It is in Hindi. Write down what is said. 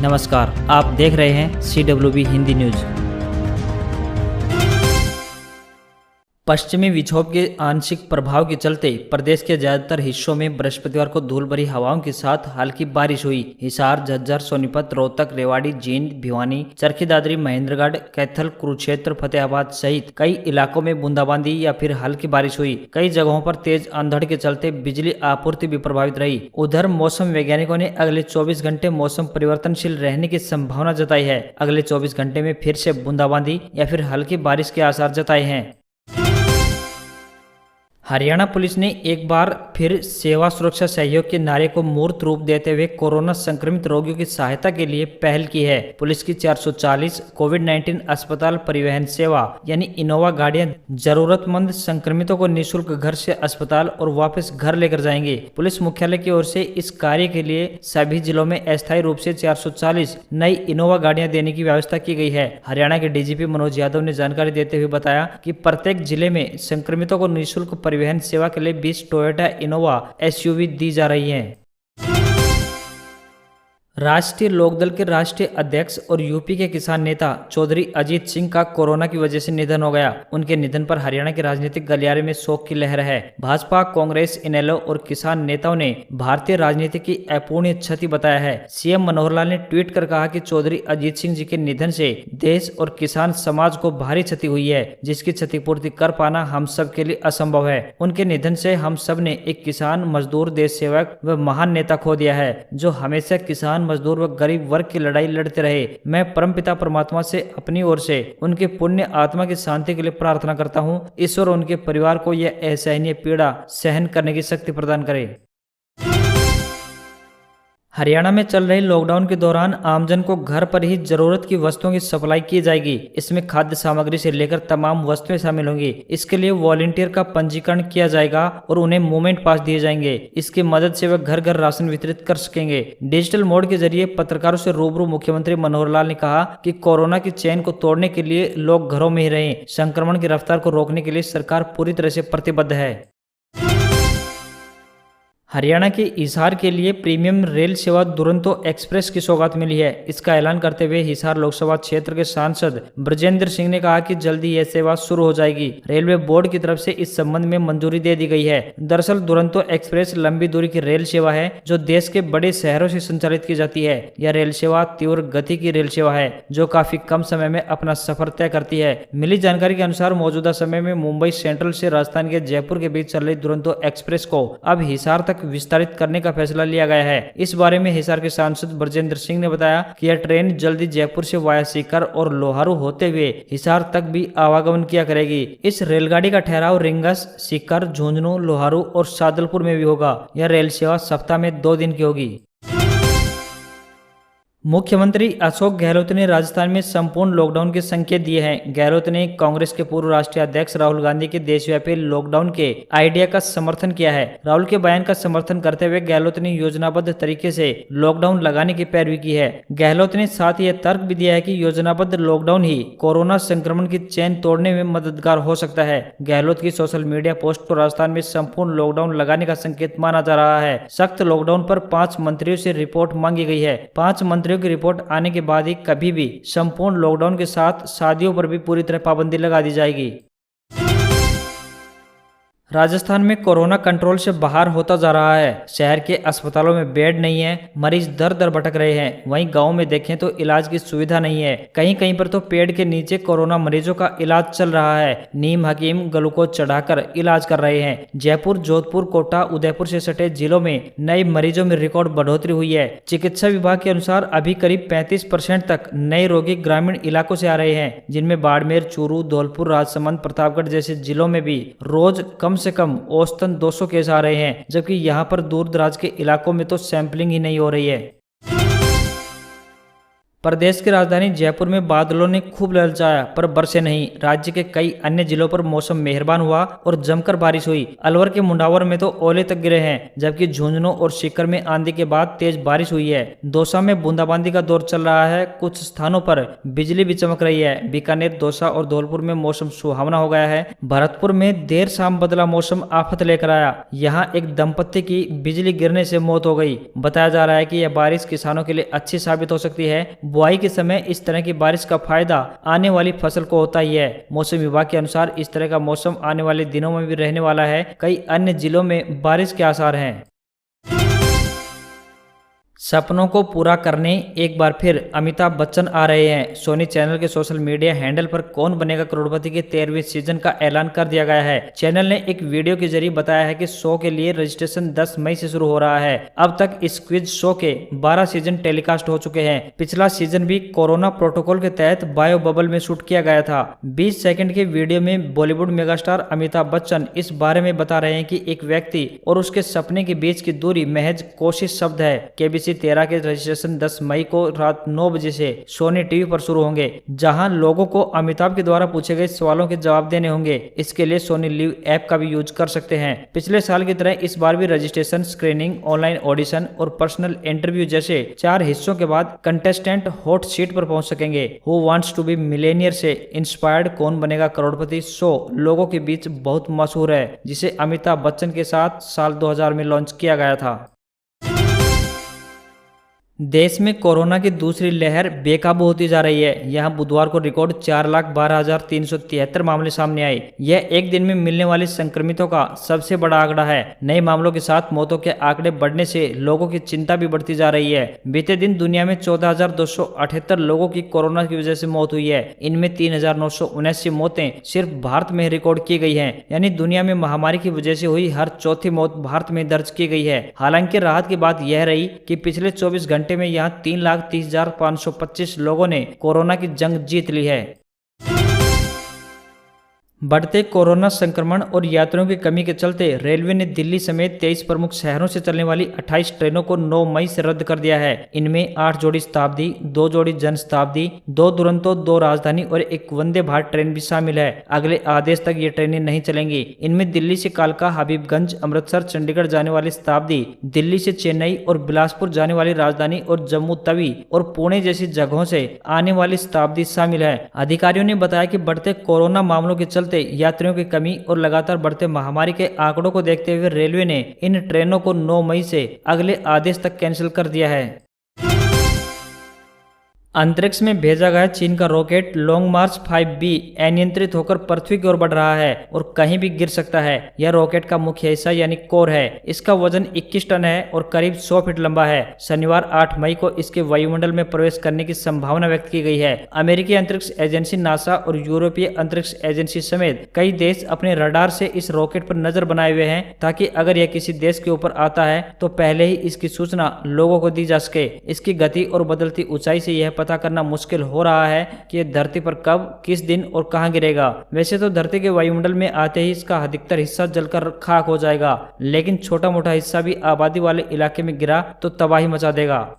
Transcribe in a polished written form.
नमस्कार, आप देख रहे हैं CWB हिंदी न्यूज। पश्चिमी विक्षोभ के आंशिक प्रभाव के चलते प्रदेश के ज्यादातर हिस्सों में बृहस्पतिवार को धूल भरी हवाओं के साथ हल्की बारिश हुई। हिसार, झज्जर, सोनीपत, रोहतक, रेवाड़ी, जींद, भिवानी, चरखी दादरी, महेंद्रगढ़, कैथल, कुरुक्षेत्र, फतेहाबाद सहित कई इलाकों में बूंदाबांदी या फिर हल्की बारिश हुई। कई जगहों पर तेज अंधड़ के चलते बिजली आपूर्ति भी प्रभावित रही। उधर मौसम वैज्ञानिकों ने अगले 24 घंटे मौसम परिवर्तनशील रहने की संभावना जताई है। अगले 24 घंटे में फिर से बूंदाबांदी या फिर हल्की बारिश के आसार जताए हैं। हरियाणा पुलिस ने एक बार फिर सेवा सुरक्षा सहयोग के नारे को मूर्त रूप देते हुए कोरोना संक्रमित रोगियों की सहायता के लिए पहल की है। पुलिस की 440 कोविड-19 अस्पताल परिवहन सेवा यानी इनोवा गाड़ियां जरूरतमंद संक्रमितों को निःशुल्क घर से अस्पताल और वापस घर लेकर जाएंगे। पुलिस मुख्यालय की ओर से इस कार्य के लिए सभी जिलों में अस्थायी रूप से 440 नई इनोवा गाड़ियां देने की व्यवस्था की गई है। हरियाणा के डीजीपी मनोज यादव ने जानकारी देते हुए बताया कि प्रत्येक जिले में संक्रमितों को निःशुल्क परिवहन सेवा के लिए 20 टोयोटा इनोवा एसयूवी दी जा रही हैं। राष्ट्रीय लोकदल के राष्ट्रीय अध्यक्ष और यूपी के किसान नेता चौधरी अजीत सिंह का कोरोना की वजह से निधन हो गया। उनके निधन पर हरियाणा के राजनीतिक गलियारे में शोक की लहर है। भाजपा, कांग्रेस, इनेलो और किसान नेताओं ने भारतीय राजनीति की अपूर्णीय क्षति बताया है। सीएम मनोहर लाल ने ट्वीट कर कहा कि चौधरी अजीत सिंह जी के निधन से देश और किसान समाज को भारी क्षति हुई है, जिसकी क्षतिपूर्ति कर पाना हम सब के लिए असंभव है। उनके निधन से हम सब ने एक किसान, मजदूर, देश सेवक व महान नेता खो दिया है, जो हमेशा किसान, मजदूर व गरीब वर्ग की लड़ाई लड़ते रहे। मैं परमपिता परमात्मा से अपनी ओर से उनके पुण्य आत्मा की शांति के लिए प्रार्थना करता हूँ। ईश्वर उनके परिवार को यह असहनीय पीड़ा सहन करने की शक्ति प्रदान करे। हरियाणा में चल रहे लॉकडाउन के दौरान आमजन को घर पर ही जरूरत की वस्तुओं की सप्लाई की जाएगी। इसमें खाद्य सामग्री से लेकर तमाम वस्तुएं शामिल होंगी। इसके लिए वॉलंटियर का पंजीकरण किया जाएगा और उन्हें मूवमेंट पास दिए जाएंगे। इसकी मदद से वे घर घर राशन वितरित कर सकेंगे। डिजिटल मोड के जरिए पत्रकारों से रूबरू मुख्यमंत्री मनोहर लाल ने कहा कि कोरोना की चेन को तोड़ने के लिए लोग घरों में ही रहें। संक्रमण की रफ्तार को रोकने के लिए सरकार पूरी तरह से प्रतिबद्ध है। हरियाणा के हिसार के लिए प्रीमियम रेल सेवा दुरंतो एक्सप्रेस की सौगात मिली है। इसका ऐलान करते हुए हिसार लोकसभा क्षेत्र के सांसद ब्रजेंद्र सिंह ने कहा कि जल्दी यह सेवा शुरू हो जाएगी। रेलवे बोर्ड की तरफ से इस संबंध में मंजूरी दे दी गई है। दरअसल दुरंतो एक्सप्रेस लंबी दूरी की रेल सेवा है जो देश के बड़े शहरों से संचालित की जाती है। यह रेल सेवा तीव्र गति की रेल सेवा है जो काफी कम समय में अपना सफर तय करती है। मिली जानकारी के अनुसार मौजूदा समय में मुंबई सेंट्रल से राजस्थान के जयपुर के बीच चल रही दुरंतो एक्सप्रेस को अब हिसार तक विस्तारित करने का फैसला लिया गया है। इस बारे में हिसार के सांसद ब्रजेंद्र सिंह ने बताया कि यह ट्रेन जल्दी जयपुर से वाया सीकर और लोहारू होते हुए हिसार तक भी आवागमन किया करेगी। इस रेलगाड़ी का ठहराव रिंगस, सीकर, झुंझुनू, लोहारू और सादलपुर में भी होगा। यह रेल सेवा सप्ताह में 2 दिन की होगी। मुख्यमंत्री अशोक गहलोत ने राजस्थान में संपूर्ण लॉकडाउन के संकेत दिए हैं। गहलोत ने कांग्रेस के पूर्व राष्ट्रीय अध्यक्ष राहुल गांधी के देशव्यापी लॉकडाउन के आइडिया का समर्थन किया है। राहुल के बयान का समर्थन करते हुए गहलोत ने योजनाबद्ध तरीके से लॉकडाउन लगाने की पैरवी की है। गहलोत ने साथ ही यह तर्क भी दिया है कि योजनाबद्ध लॉकडाउन ही कोरोना संक्रमण की चेन तोड़ने में मददगार हो सकता है। गहलोत की सोशल मीडिया पोस्ट को राजस्थान में संपूर्ण लॉकडाउन लगाने का संकेत माना जा रहा है। सख्त लॉकडाउन पर 5 मंत्रियों से रिपोर्ट मांगी गई है। 5 मंत्रियों की रिपोर्ट आने के बाद ही कभी भी संपूर्ण लॉकडाउन के साथ शादियों पर भी पूरी तरह पाबंदी लगा दी जाएगी। राजस्थान में कोरोना कंट्रोल से बाहर होता जा रहा है। शहर के अस्पतालों में बेड नहीं है, मरीज दर दर भटक रहे हैं। वहीं गांव में देखें तो इलाज की सुविधा नहीं है। कहीं कहीं पर तो पेड़ के नीचे कोरोना मरीजों का इलाज चल रहा है। नीम हकीम ग्लूकोज चढ़ाकर इलाज कर रहे हैं। जयपुर, जोधपुर, कोटा, उदयपुर से सटे जिलों में नए मरीजों में रिकॉर्ड बढ़ोतरी हुई है। चिकित्सा विभाग के अनुसार अभी करीब 35% तक नए रोगी ग्रामीण इलाकों से आ रहे हैं, जिनमें बाड़मेर, चूरू, धौलपुर, राजसमंद, प्रतापगढ़ जैसे जिलों में भी रोज कम से कम औसतन 200 केस आ रहे हैं, जबकि यहां पर दूर दराज के इलाकों में तो सैंपलिंग ही नहीं हो रही है। प्रदेश की राजधानी जयपुर में बादलों ने खूब ललचाया पर बरसे नहीं। राज्य के कई अन्य जिलों पर मौसम मेहरबान हुआ और जमकर बारिश हुई। अलवर के मुंडावर में तो ओले तक गिरे हैं, जबकि झुंझुनू और सीकर में आंधी के बाद तेज बारिश हुई है। दौसा में बूंदाबांदी का दौर चल रहा है, कुछ स्थानों पर बिजली भी चमक रही है। बीकानेर, दौसा और धौलपुर में मौसम सुहावना हो गया है। भरतपुर में देर शाम बदला मौसम आफत लेकर आया। यहाँ एक दंपत्ति की बिजली गिरने से मौत हो गई। बताया जा रहा है कि यह बारिश किसानों के लिए अच्छी साबित हो सकती है। बुआई के समय इस तरह की बारिश का फायदा आने वाली फसल को होता ही है। मौसम विभाग के अनुसार इस तरह का मौसम आने वाले दिनों में भी रहने वाला है। कई अन्य जिलों में बारिश के आसार हैं। सपनों को पूरा करने एक बार फिर अमिताभ बच्चन आ रहे हैं। सोनी चैनल के सोशल मीडिया हैंडल पर कौन बनेगा करोड़पति के 13वें सीजन का ऐलान कर दिया गया है। चैनल ने एक वीडियो के जरिए बताया है कि शो के लिए रजिस्ट्रेशन 10 मई से शुरू हो रहा है। अब तक इस क्विज शो के 12 सीजन टेलीकास्ट हो चुके हैं। पिछला सीजन भी कोरोना प्रोटोकॉल के तहत बायो बबल में शूट किया गया था। 20 सेकंड के वीडियो में बॉलीवुड मेगास्टार अमिताभ बच्चन इस बारे में बता रहे हैं कि एक व्यक्ति और उसके सपने के बीच की दूरी महज कोशिश शब्द है। केबीसी 13 के रजिस्ट्रेशन 10 मई को रात 9 बजे से सोनी टीवी पर शुरू होंगे, जहां लोगों को अमिताभ के द्वारा पूछे गए सवालों के जवाब देने होंगे। इसके लिए सोनी लिव ऐप का भी यूज कर सकते हैं। पिछले साल की तरह इस बार भी रजिस्ट्रेशन, स्क्रीनिंग, ऑनलाइन ऑडिशन और पर्सनल इंटरव्यू जैसे 4 हिस्सों के बाद कंटेस्टेंट हॉट सीट पर पहुंच सकेंगे। Who wants to be millionaire से इंस्पायर्ड कौन बनेगा करोड़पति शो लोगों के बीच बहुत मशहूर है, जिसे अमिताभ बच्चन के साथ साल 2000 में लॉन्च किया गया था। देश में कोरोना की दूसरी लहर बेकाबू होती जा रही है। यहां बुधवार को रिकॉर्ड 4,12,373 मामले सामने आए। यह एक दिन में मिलने वाले संक्रमितों का सबसे बड़ा आंकड़ा है। नए मामलों के साथ मौतों के आंकड़े बढ़ने से लोगों की चिंता भी बढ़ती जा रही है। बीते दिन दुनिया में 14,278 लोगों की कोरोना की वजह से मौत हुई है। इनमें 3,979 मौतें सिर्फ भारत में रिकॉर्ड की गई है, यानी दुनिया में महामारी की वजह से हुई हर चौथी मौत भारत में दर्ज की गई है। हालांकि राहत की बात यह रही कि पिछले 24 घंटे में यहां 3,30,525 लोगों ने कोरोना की जंग जीत ली है। बढ़ते कोरोना संक्रमण और यात्रियों की कमी के चलते रेलवे ने दिल्ली समेत 23 प्रमुख शहरों से चलने वाली 28 ट्रेनों को 9 मई से रद्द कर दिया है। इनमें 8 जोड़ी शताब्दी, 2 जोड़ी जन शताब्दी, 2 दुरंतो, 2 राजधानी और एक वंदे भारत ट्रेन भी शामिल है। अगले आदेश तक ये ट्रेनें नहीं चलेंगी। इनमें दिल्ली से कालका, हबीबगंज, अमृतसर, चंडीगढ़ जाने वाली शताब्दी, दिल्ली से चेन्नई और बिलासपुर जाने वाली राजधानी और जम्मू तवी और पुणे जैसी जगहों से आने वाली शताब्दी शामिल है। अधिकारियों ने बताया कि बढ़ते कोरोना मामलों के चलते यात्रियों की कमी और लगातार बढ़ते महामारी के आंकड़ों को देखते हुए रेलवे ने इन ट्रेनों को 9 मई से अगले आदेश तक कैंसिल कर दिया है। अंतरिक्ष में भेजा गया चीन का रॉकेट लॉन्ग मार्च 5B अनियंत्रित होकर पृथ्वी की ओर बढ़ रहा है और कहीं भी गिर सकता है। यह रॉकेट का मुख्य हिस्सा यानी कोर है। इसका वजन 21 टन है और करीब 100 फीट लंबा है। शनिवार 8 मई को इसके वायुमंडल में प्रवेश करने की संभावना व्यक्त की गई है। अमेरिकी अंतरिक्ष एजेंसी नासा और यूरोपीय अंतरिक्ष एजेंसी समेत कई देश अपने रडार से इस रॉकेट पर नजर बनाए हुए हैं, ताकि अगर यह किसी देश के ऊपर आता है तो पहले ही इसकी सूचना लोगों को दी जा सके। इसकी गति और बदलती ऊंचाई से यह पता करना मुश्किल हो रहा है कि यह धरती पर कब, किस दिन और कहां गिरेगा। वैसे तो धरती के वायुमंडल में आते ही इसका अधिकतर हिस्सा जलकर खाक हो जाएगा, लेकिन छोटा मोटा हिस्सा भी आबादी वाले इलाके में गिरा तो तबाही मचा देगा।